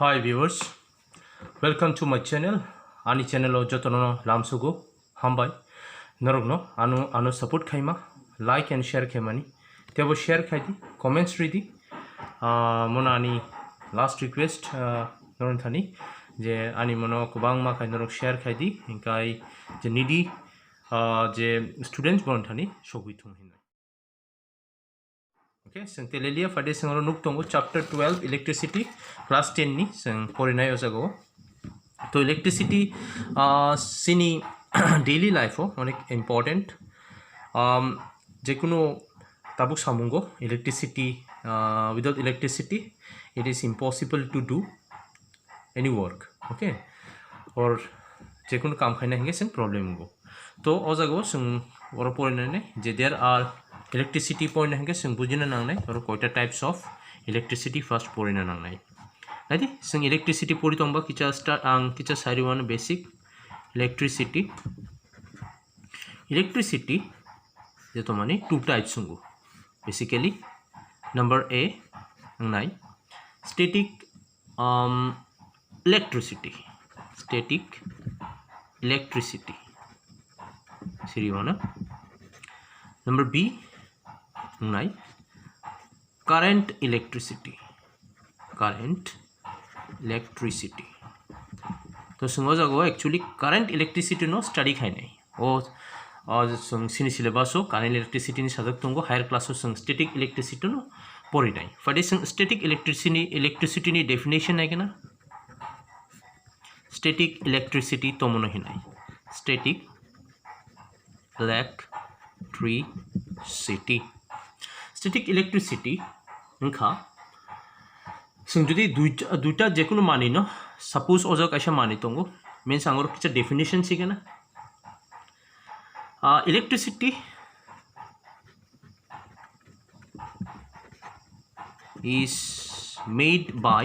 Hi viewers, welcome to my channel. Ani channel o jotono lamsugo hambai. Norogno anu support khaima like and share khaimani. Tebo share khaidi comments ready. Mona ani last request noron thani je ani mono kubang ma khai norok share khaidi inkai je needy je students bon thani sogui thung hin. Okay, sing telelia fade sing nuk tongo chapter 12 electricity class 10 ni sing porinai osago. तो electricity सिनी daily life अनेक important जेकुनो ताबुक सामुंगो electricity without electricity it is impossible to do any work okay और जेकुनो काम खाइना हेंगे जों प्रॉब्लेम गो तो ओ जागो जों वर फरायनानै जे देयर आर इलेक्ट्रिसिटी पॉइंट हेंगे जों बुजिनो नांनाय और कयटा टाइप्स ऑफ इलेक्ट्रिसिटी फर्स्ट फरायनो नांनाय Jadi, sing electricity puri tomba kita start kita sari one basic electricity. Electricity itu mani two types sungguh. Basically, number A, nai static electricity. Static electricity. Siri one. Number B, nai current electricity. Current electricity. तो संगो जागो actually current electricity नो study खाइ नै ओ सं सिनि syllabus ओ current electricity नि साजक तंगो higher class ओ सं स्टैटिक इलेक्ट्रिसिटी नो परि नै फादे सं स्टैटिक इलेक्ट्रिसिटी नि डेफिनेशन है केना स्टैटिक इलेक्ट्रिसिटी तमनो हिनाय स्टैटिक इलेक्ट्रिसिटी नखा जों जुदि दुइटा जेकुनो मानि न सपोज अजा कायसा मानि तंगो मीन्स आंगर किछा डेफिनेशन सिगेना electricity is made by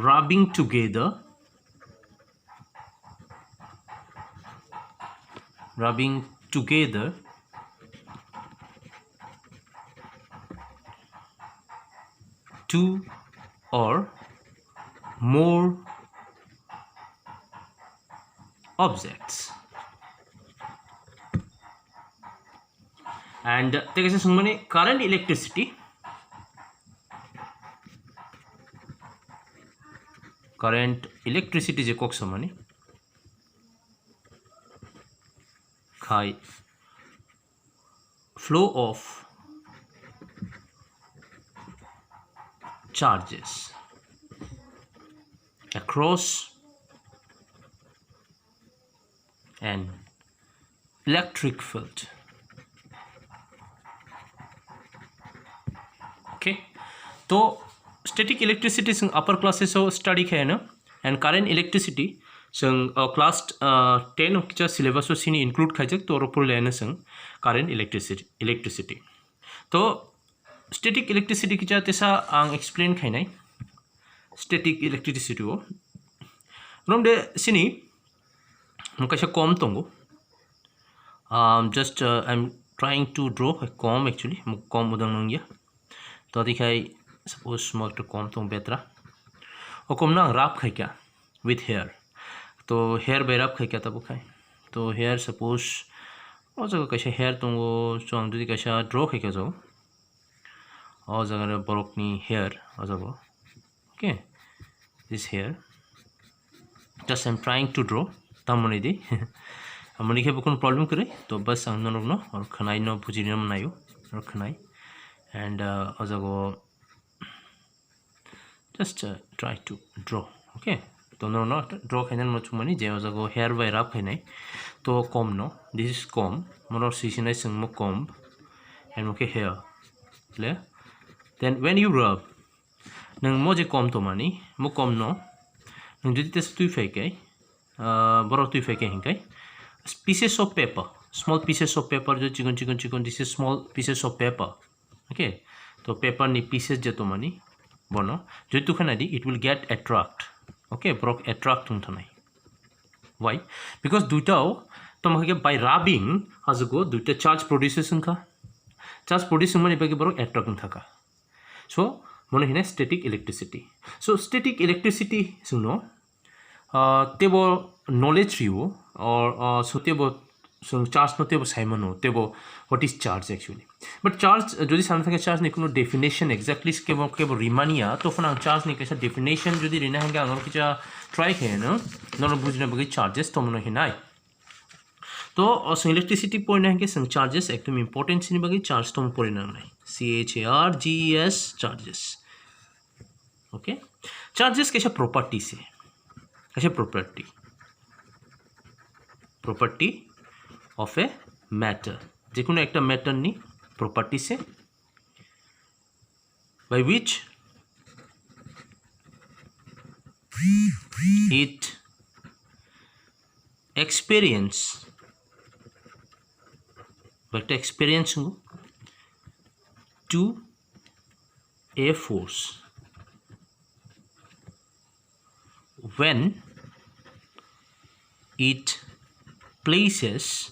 rubbing together two or more objects and take as mane current electricity je kok samani khai flow of charges across an electric field. Okay, तो static electricity जों upper classes of study खायना and current electricity जों class 10 of किछा syllabus of सिनी include खायजक तो ऊपर लेना जों current electricity तो स्टैटिक इलेक्ट्रिसिटी किचा तेसा आं एक्सप्लेन खाइनाय स्टैटिक इलेक्ट्रिसिटी ओ रमदे सिनी मकायसा कम तंगो just I am trying to draw a कम एक्चुअली कम उदं नंगिया तो दिखाय सपोज मक कम तंग बेत्रा ओ कम ना राप खायका विथ हेयर तो हेयर बाय राप खायका तब खाय तो हेयर सपोज ओ जगह कैसा हेयर तंगो सो आं जुदि कैसा ड्रॉ खायका जाओ और जगह बरकनी हेयर अजाबो okay this here just I am trying to draw तामने दी हमने के कोन प्रॉब्लम करे तो बस आं नरगनो और खनाय न बुजिनो नायो और खनाय एंड अजागो just try to draw okay तो नरगनो ड्रॉ खायन मचुमानि जे अजागो हेयर बाय राप खायनाय तो कम न दिस इज कम मोर सिसिनाय संग कम एंड ओके हेयर ले then when you rub nang mo je kom to mani mo kom no nang jodi tes tui fake borok tui fake hinkai pieces of paper small pieces of paper jo chigon this is small pieces of paper okay to paper ni pieces je to mani bono jodi tu khana di it will get attract okay borok attract tung thanai why because duitao tomake by rubbing hazugo duita charge produces ka charge producing mani bagi borok attract thaka So mono hine static electricity. So static electricity sungno tebo knowledge riu or so tebo so charge no tebo saimano tebo what is charge actually. But charge jodi sana thake charge ni kono definition exactly kebo rimania to fona charge ni kaisa definition jodi rina hanga angor kicha try kheno no bujina bagi charges to mono hinai. तो electricity पढ़ना है कि charges एकदम important सिनी बाकी charge तो पढ़ना नहीं CHARGES चार्जेस ओके चार्जेस कैसा प्रॉपर्टी से कैसे प्रॉपर्टी ऑफ ए मैटर जेकुनो एक मैटर नी प्रॉपर्टी से by which it experience but experience to a force when it places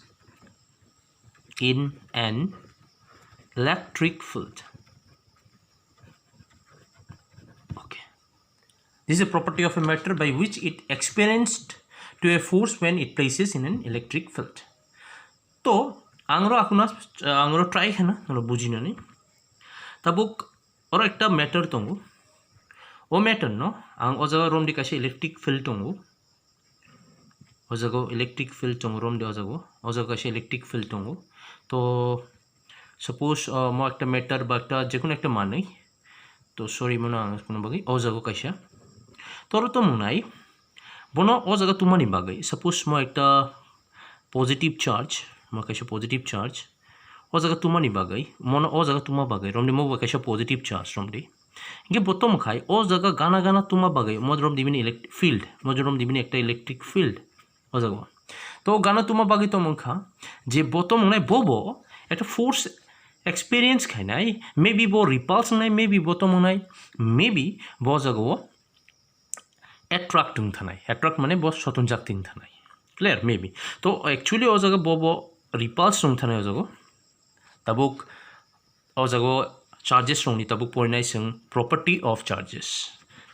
in an electric field. Okay, this is a property of a matter by which it experienced to a force when it places in an electric field. तो आंग्रो आकुना आंग्रो try है ना नलो बुझिना नहीं Tabuk और एक टा matter तोंगो वो matter no आंग ओ जगह रोम दिकाशे इलेक्ट्रिक फील्ड तोंगो ओ जगह इलेक्ट्रिक फील्ड तोंगो रोम दे ओ जगह काशे इलेक्ट्रिक फील्ड तोंगो तो सपोज मो एक टा मैटर बाटा जेकुन एक टा मानै तो सॉरी मनो आंग कोनो बागी ओ जगह काशा तोरो तो मुनाई बनो ओ जगह तुमानी बागै सपोज मो एक टा पॉजिटिव चार्ज कैसे पॉजिटिव चार्ज ओ जगह तुमानी बागै मन ओ जगह तुमा बागै रोमदे मो कैसे पॉजिटिव चार्ज रोमदे इनके बतम खाई ओ जगह गाना गाना तुमा बागै मो रोम दिबिनी इलेक्ट्रिक फील्ड मो रोम दिबिनी एक इलेक्ट्रिक फील्ड ओ जगह तो गाना तुमा बागै तो मंखा जे बतम नै बोबो एक फोर्स एक्सपीरियंस खाय नाय मे बी बो रिपल्स नाय मे बी बतम नाय मे बी बो जगह एट्रैक्टिंग थानाय एट्रैक्ट माने बो सतन जाक्तिं थानाय क्लियर मे बी तो एक्चुअली ओ जगह बोबो रिपल्स रंग थानाय जगह तबुक ओ जगह चार्जेस रंगनी तबुक पढ़नाय जों प्रॉपर्टी ऑफ चार्जेस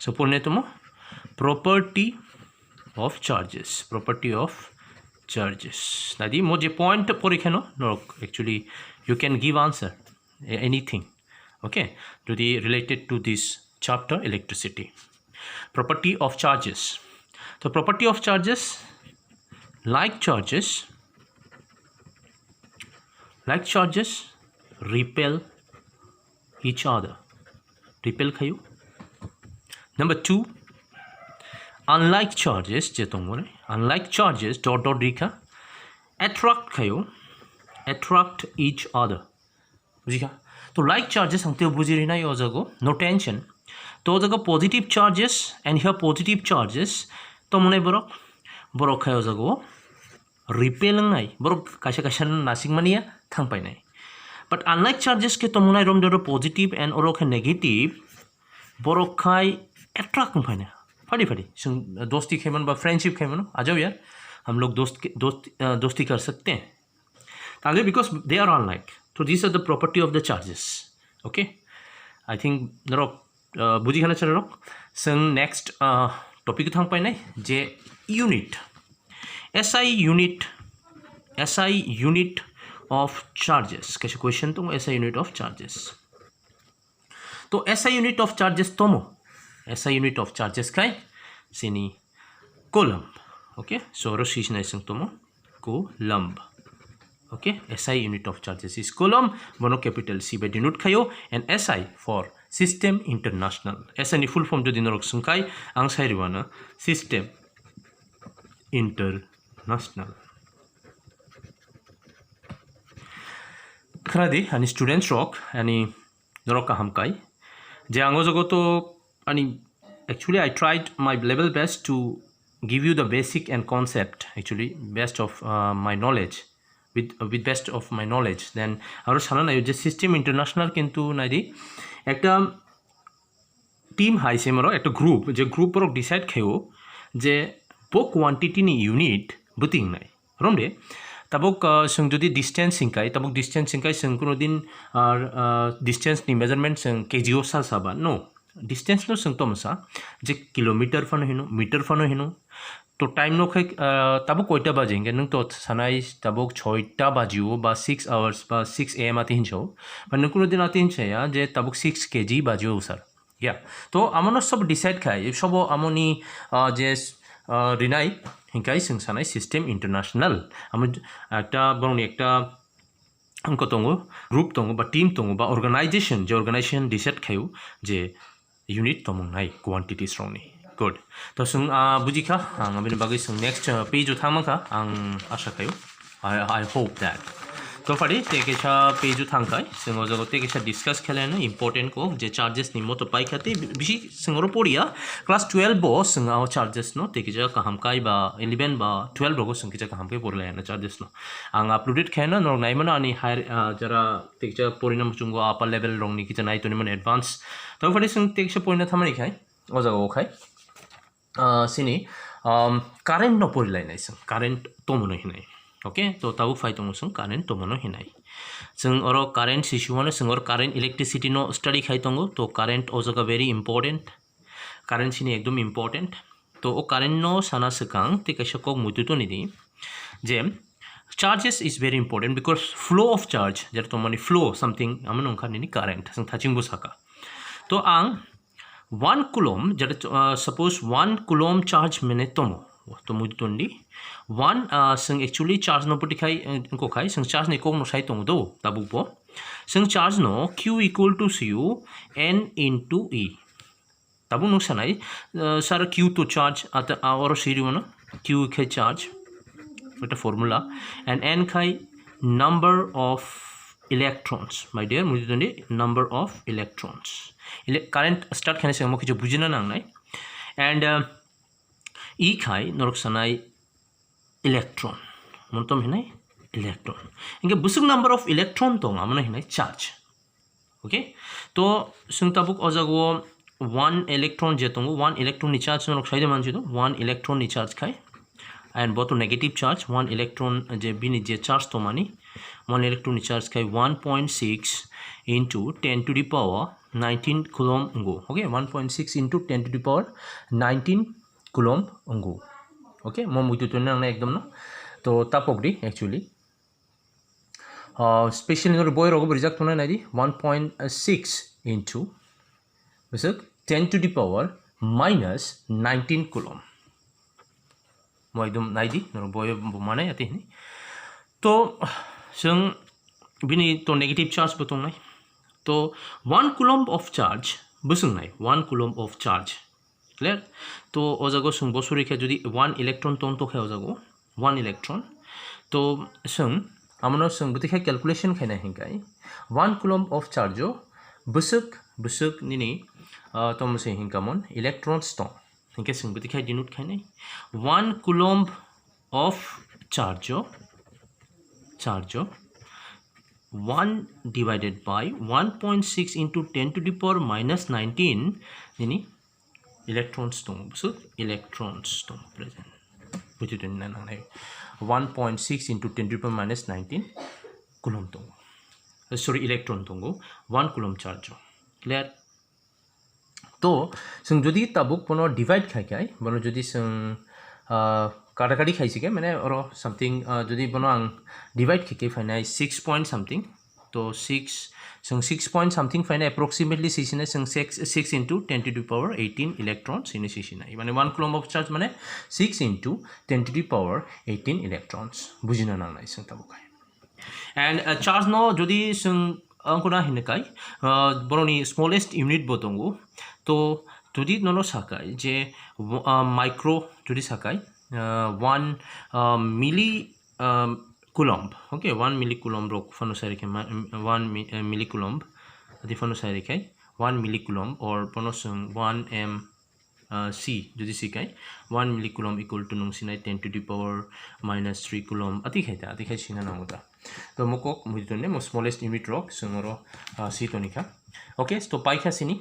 सो पढ़नाय तुम प्रॉपर्टी ऑफ चार्जेस नादी मो जे पॉइंट परीक्षा नो actually you can give answer anything okay to the related to this chapter electricity property of charges तो property of charges like charges repel each other repel khayo number 2 unlike charges je tongore unlike charges dot rekha attract khayo attract each other bujika to like charges hangte bujiri na yo jago no tension to jago positive charges and here positive charges to mone borok khayo jago repelling नाय बरक काशा काशा नासिक मानिया थांपाय नाय but unlike charges के तमुनाय रोम दरो positive and ओरोख negative बरक खाय attract फायना फाड़ी जों दोस्ती खेमन बा फ्रेंडशिप खेमन आ जाओ यार हम लोग दोस्ती कर सकते हैं आगे बिकॉज दे आर अनलाइक तो this are the property of the charges okay I think नरो बुझी खाना चल रहा जों नेक्स्ट टॉपिक थांपाय नाय जे unit SI unit of charges कैसे क्वेश्चन तो SI unit of charges तो SI unit of charges तोमो SI unit of charges काय सिनी coulomb ओके सो रशीश नाइसंग तोमो coulomb okay SI unit of charges is coulomb बनो कैपिटल C by denote खायो and SI for system international SI नि full form जो दिन रख संकाय आंग साइरिवाना system international खरादी आणि स्टुडेंट्स रॉक आणि नरक हमकाय जे आंगो जगो तो आणि actually I tried my level best to give you the basic and concept actually best of my knowledge with best of my knowledge then आरो साना नायो जे सिस्टेम इंटरनेशनल किंतु नाइदि एकटा टीम हाइसे मरो एकटा ग्रुप जे ग्रुप रक डिसाइड खायो जे बो क्वांटिटी नि यूनिट बुतिं नाय रमदे तबक जों जुदि डिस्टेंस सिंकाय तबक डिस्टेंस सिंकाय जों कोनो दिन डिस्टेंस नि मेजरमेंट जों केजिओ साबा नो डिस्टेंस नो संग तो मसा जे किलोमीटर फनो हिनो मीटर फनो हिनो तो टाइम नो खै तब कोइटा बाजेंगे नों तो सानाय तब 6टा बाजियो बा 6 आवर्स बा 6 AM आती हिंचो बा नकुनो दिन आती हिंचया जे तब 6 kg बाजियो सर या तो आमनो सब डिसाइड खाय सब आमनी जे रिनाय हिंकाय जों सानाय सिस्टेम इंटरनेशनल आम एकटा बरनि एकटा अंक दङ ग्रुप दङ बा टीम दङ बा अर्गानाइजेशन जे अर्गानाइजेशन डिसाइड खायो जे यूनिट तमंनाय क्वांटिटीज रंनि गुड तो जों बुजिखा आं बेनि बागै जों नेक्स्ट पेज थांमाखा आं आशा खायो आई होप दैट तो फारि तेकेसा पेज थांखाय जों जगह तेकेसा डिस्कस खेलानो इम्पोर्टेंट को जे चार्जेस नि मतो पाइखाते बिसि जोंरो पड़िया क्लास 12 बो जों चार्जेस नो तेकेसा काहामकाय बा 11 बा 12 बो जों केजा काहामकाय पड़लायानो चार्जेस नो आं अपलोडेड खायनो नर नायमोन आनि हायर जरा तेकेसा परिणाम जुंगो अपर लेवल रंनि किजा नायतोनिमोन एडवांस तो फारि जों तेकेसा परिणाम थामानि खाय ओ जगह खाय सिनि कारेन्ट नो पड़लायनाय जों कारेन्ट तो मोनो हिनाय ओके तो ताबु फाइ दङ जों कारेन्ट तो मोनो हिनाय जों अरो कारेन्ट सिसुआनो जों अरो कारेन्ट इलेक्ट्रिसिटी नो स्टडी खाइ दङ तो कारेन्ट ओ जगह वेरी इम्पोर्टेंट कारेन्ट सिनि एकदम इम्पोर्टेंट तो ओ कारेन्ट नो साना सकां ते कैसा को मुतुतो निदि जे charges is very important because flow of charge जेर तो माने फ्लो समथिंग आमन ओंखारनि कारेन्ट जों थाचिं बुसाका तो आं 1 coulomb जेर सपोज 1 coulomb चार्ज मैंने तो मुतुतोंडी 1 जों एक्चुअली चार्ज नो पटिखाय को खाय जों चार्ज ने को नो साइ दङ दो ताबुपो जों चार्ज नो q equal to cu n into e ताबु नो सानाय सर q तो चार्ज आत और सिरिवनो q खाय चार्ज এটা ফর্মুলা and n খাই number of electrons my dear मुजिदोंडी number of electrons current start खाने से हम किछु बुजिना नांनाय and e खाई नरक सानाय electron मनतम हिनाय electron इनके बुसुक number of electron तो आमना हिनाय charge okay तो जों ताबुक अजागो 1 electron जेतंगो 1 electron नि charge नरक साइदे मानजिदो 1 electron नि charge खाई and both negative charge 1 electron je bini je charge to mani 1 electron charge kai 1.6 into 10 to the power 19 coulomb go okay 1.6 into 10 to the power 19 coulomb go okay mo muitu to na ekdom no to tapogri actually special nor boy rogo reject to na nadi 1.6 into besok 10 to the power minus 19 coulomb मैं एकदम नाइदी नर बय माने आते हैं तो जों बिनि तो नेगेटिव चार्ज बतंनाय तो 1 coulomb of charge बसंनाय 1 coulomb of charge clear तो अजागो जों बसुरिखा जदि 1 इलेक्ट्रन तन तो खाय अजागो 1 इलेक्ट्रन तो जों आमनो जों बतिखा कैलकुलेशन खायना हिंकाय 1 coulomb of charge बसुक निनि तो मसे हिंकामन इलेक्ट्रॉन्स तो इनके जों बतिखा denote खायनाय 1 coulomb of charge 1 divided by 1.6 into 10 to the power minus 19 ini electrons to so electrons to present which is 1.6 into 10 to the power minus 19 coulomb to sorry electron to 1 coulomb charge clear तो जों जदि Tabuk पनो divide खायखाय बनो जदि जों काटाकाटी खाइसिके माने और something जदि बनो आं डिवाइड खायके फाइनाय 6 पॉइंट समथिंग तो 6 जों 6 पॉइंट समथिंग फाइनाय एप्रोक्सीमेटली सिसिने जों 6 into 10 to the power 18 electrons इनि सिसिनाय माने 1 coulomb of charge माने 6 into 10 to the power 18 electrons बुजिना नांनाय जों ताबुकाय एंड चार्ज नो जदि जों अंकुना हिनकाय बरनि स्मॉलेस्ट यूनिट बतंगो तो जुदि ननो साकाय जे माइक्रो जुदि साकाय 1 मिली coulomb okay 1 milli coulomb ro फनो सारिके 1 milli coulomb दि फनो सारिके 1 milli coulomb और पनो जों 1 m c जुदि सिकाय 1 milli coulomb equal to नंसिनाय 10 to the power minus 3 coulomb अति खाय सिना नांगोदा तो मको मुजितने मो स्मॉलेस्ट यूनिट रॉक संगरो सी तोनिका ओके तो पाइखा सिनी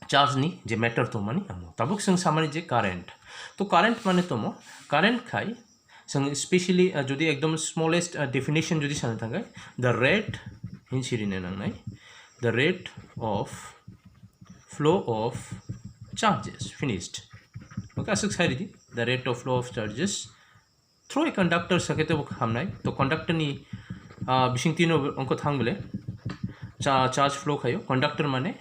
चार्ज नि जे मैटर तो माने हमो ताबुक जों सामानि जे कारेन्ट तो कारेन्ट माने तमो कारेन्ट खाय जों स्पेशली जदि एकदम स्मॉलेस्ट डेफिनेशन जदि सानो थांगाय द रेट इन सिरिने नांनाय the rate of flow of charges finished. Okay, asuk sai the rate of flow of charges through a conductor sakete bo hamnai to conductor ni bising tino onko thangbele charge flow khayo conductor mane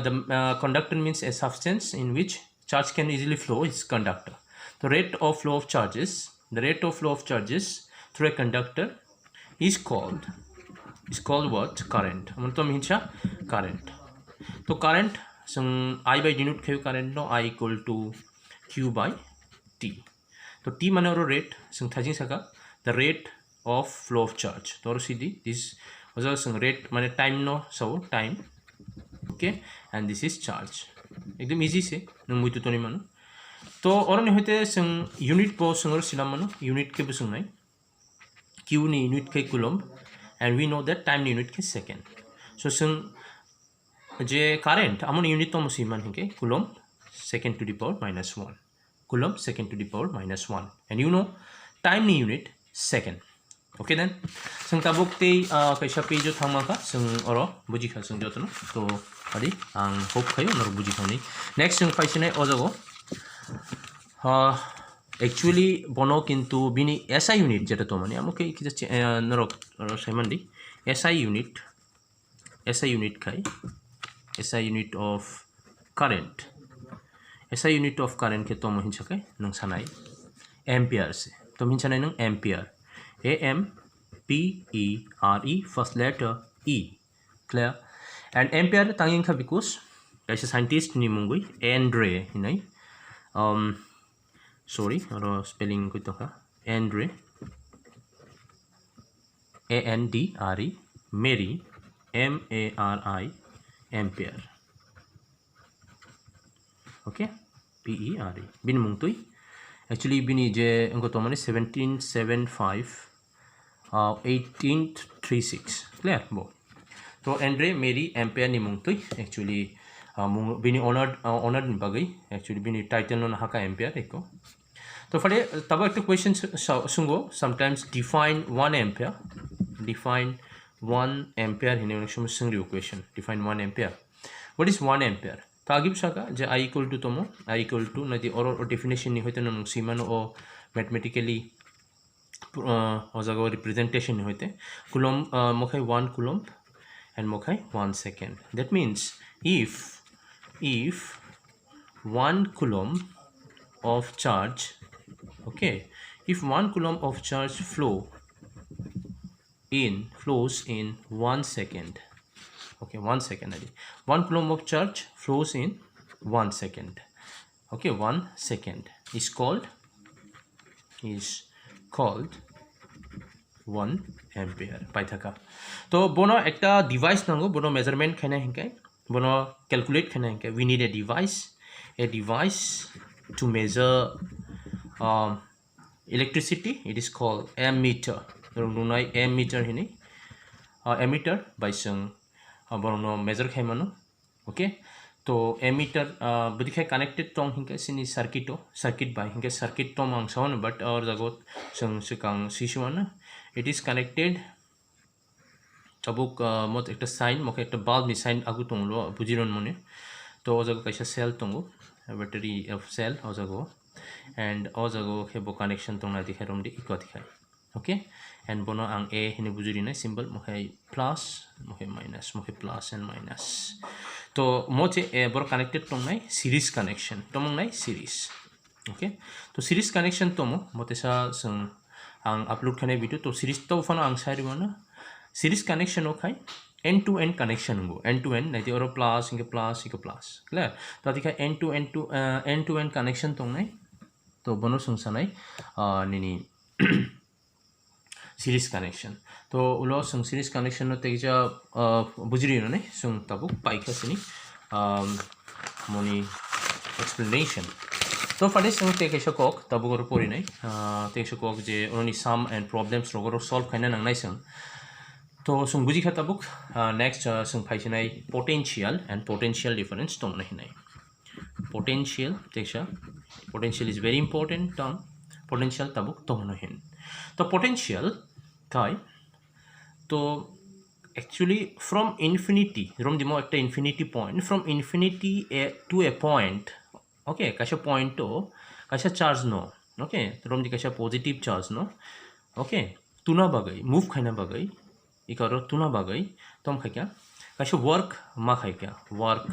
the conductor means a substance in which charge can easily flow is conductor. The rate of flow of charges through a conductor is called what? Current. Amunto mincha current. So current I by d unit khayo current no I equal to q by t. So t mane oro rate thajing saka the rate of flow of charge. So cd this was rate mane time no so time. Okay, and this is charge. Ekdom easy se nung muitu toni manu. तो और होते unit पो संग सिनामनो unit के बुसुंगनाय q ni unit ke coulomb and we know that time ni unit ke second. So sung je current amon unit to musiman hinke coulomb second to the power minus 1 coulomb second to the power minus 1 and you know time ni unit second. Okay then sung tabuk te kaisa pe jo thangma ka sung oro buji kha sung jotno to adi ang hope khayo nor buji khani next sung paisine ojago actually bono kintu bini SI unit jeta to mane amuke kicha noro semandi SI unit khai SI unit of current ke to mohin chakai nang sanai ampere se to min chanai nang ampere AMPERE first letter E clear and ampere tanging kha because kaisa scientist ni mungui Andre hinai sorry or spelling ko to ha Andre ANDRE Mary MARI ampere. Okay, PERE bin mungtui actually bini je engko to mane 1775 1836 clear bo to Andre Mary ampere ni mungtui actually bini honored ni bagai actually bini title no haka ampere eko to fare tabo ekta question sungo sometimes define 1 ampere hine onek shomoy sungri question define 1 ampere. What is 1 ampere? Tagib saka je I equal to tomo I equal to nadi or definition ni hoite non simano o mathematically ojago representation ni hoite coulomb mokhai 1 coulomb and mokhai 1 second. That means if 1 coulomb of charge, okay, if 1 coulomb of charge flows in 1 second, okay, 1 second 1 coulomb of charge flows in 1 second, okay, 1 second is called 1 ampere pai thaka. To bono ekta device nango bono measurement khana hinkai bono calculate khana hinkai we need a device to measure electricity. It is called ammeter. Runai ammeter hini ammeter by sung bono measure khai manu. Okay, to ammeter budi khai connected tong hinkai sini circuit by hinkai circuit to mang sawn but or jagot sung sikang sishwana it is connected tabuk mot ekta sign moke ekta bulb ni sign agu tonglo bujiron mone to ojago kaisa cell tongo battery of cell ojago and ojago hebo connection tongna dikharom di iko dikhai. Okay, and bono ang a hine bujuri na symbol moke plus moke minus moke plus and minus to moche bor connected tongnai series connection tomongnai series. Okay, to series connection tomo motesa sung ang upload khane video to series to fano ang sari mana series connection okai end to end connection go end to end naiti oro plus inge plus clear to adika end to end connection tongnai to bono sungsanai nini series connection to ulo sung series connection no teja bujiri no ne sung tabu paika sini moni explanation to for this sung take shokok tabu gor pori nai take shokok je only sum and problems rogoro solve kaina nang nai sung to sung buji khata book next sung phaisinai potential and potential difference tong nahi nai potential teksha potential is very important term potential tabuk tong nahin to potential kai to actually from infinity rom dimo ekta infinity point from infinity to a point okay kaisa point to kaisa charge no okay rom di kaisa positive charge no okay tuna bagai move khaina bagai ikaro tuna bagai tom khaikya kaisa work ma khaikya work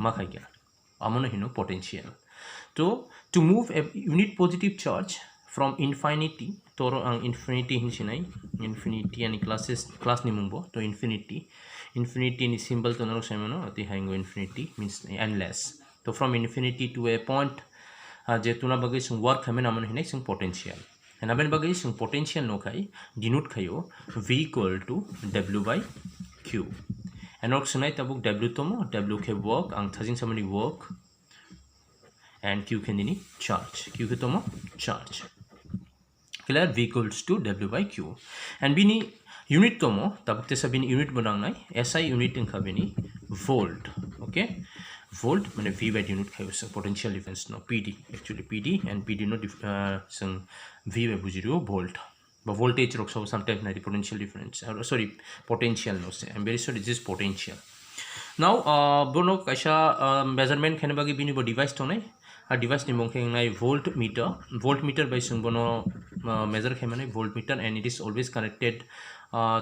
ma khaikya amono hino potential to move a unit positive charge from infinity toro ang infinity hinsinai infinity ani class ni mungbo to infinity ni symbol to noro saimono ati haingo infinity means endless to from infinity to a point je tuna bagai sung work hamen amon hinai sung potential and aben bagai sung potential no khai denote khayo v equal to w by q and ok sunai tabuk w tomo w ke work ang thajing samani work and q can any charge q ke tomo charge clear v equals to w by q and bini unit tomo tabuk te sabini unit banang nai SI unit in khabini volt okay volt mane v by unit khayo so potential difference no pd actually pd and pd no some v by bujiro volt but voltage rok so sometimes na potential difference sorry potential no say I'm very sorry this is potential now bono kaisa measurement khane bagi bini bo device to nai a device ni mongkheng nai voltmeter by sung bono measure khemane voltmeter and it is always connected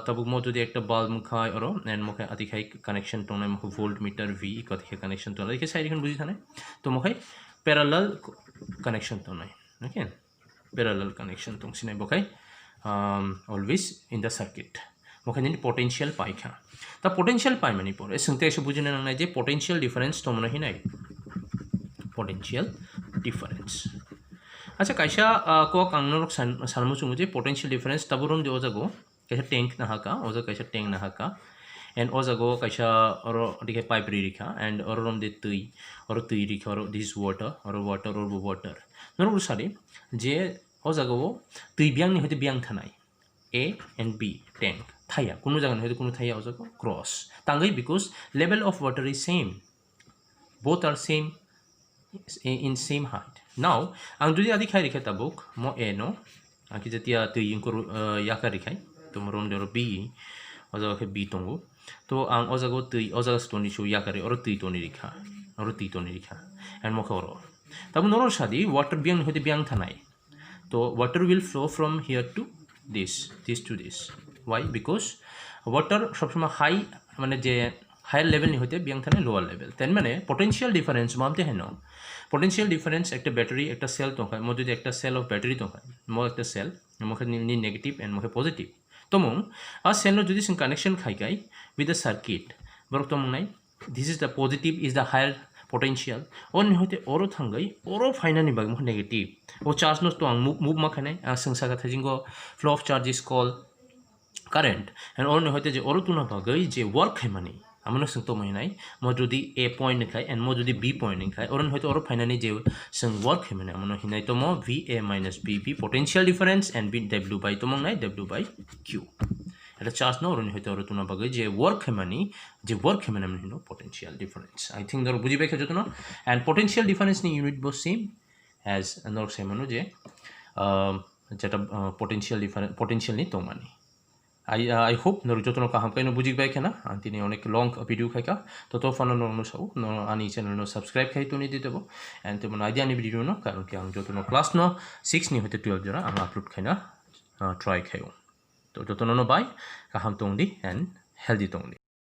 tabuk mo jodi ekta bulb mkhai oro and mokhe ati khai connection to nai mokhe voltmeter v koti khai connection to nai ke side khon buji thane to mokhe parallel connection to nai okay parallel connection tong sinai bokai always in the circuit mokhe ni potential pai kha ta potential pai mani pore sungte se bujine nang nai je potential difference to mona hinai potential difference acha kaisa ko kangnok sanmu chungu je potential difference taburum de ojago kaisa tank na haka oja kaisa tank na haka and ojago kaisa oro dike pipe ri rikha and ororom de tui rikha oro this water or water noro sare je ojago tui biang ni hote biang thanai a and b tank thaya kono jaga hote kono thaya ojago cross tangai because level of water is same both are same in same height now ang jodi adi khai rikha tabuk mo a no aki jatia tu inkor yaka rikhai to morom dero b ojago ke b tongu to ang ojago tu ojago stoni shu yakari or tu toni rikha and mo khoro tabu noro shadi water biang hote biang thanai to water will flow from here to this to this why because water sobsoma high mane je higher level ni hote biang thane lower level ten mane potential difference mamte heno potential difference ekta battery ekta cell to khai mo jodi ekta cell of battery to khai mo ekta cell mo khe ni negative and mo khe positive tomong a cell no jodi sing connection khai kai with the circuit borok tomong nai this is the positive is the higher potential on hote oro thangai oro finally bag mo negative o charge no to ang move ma khane singsa ka thajingo flow of charge is called current and on hote je oro tuna bagai je work hai mani amano sungto mainai mo jodi a point khai and mo jodi b point khai oron hoyto oro finally je sung work hai mane amano hinai to mo va minus bb potential difference and b w by to mong nai w by q eta charge no oron hoyto oro tuna bagai je work hai mani amano hino potential difference I think dor buji bai khajoto no and potential difference ni unit bo same as anor semano je jeta potential ni to mani I hope no jotono kaham kaino buji bai khena antini onek long video khaika to fano no sau no ani channel no subscribe khai to ni ditebo and to mon idea ni video no karon ki ang jotono class no 6 ni hote 12 jora ang upload khaina try khayo to jotono no bai kaham tongdi and healthy tongdi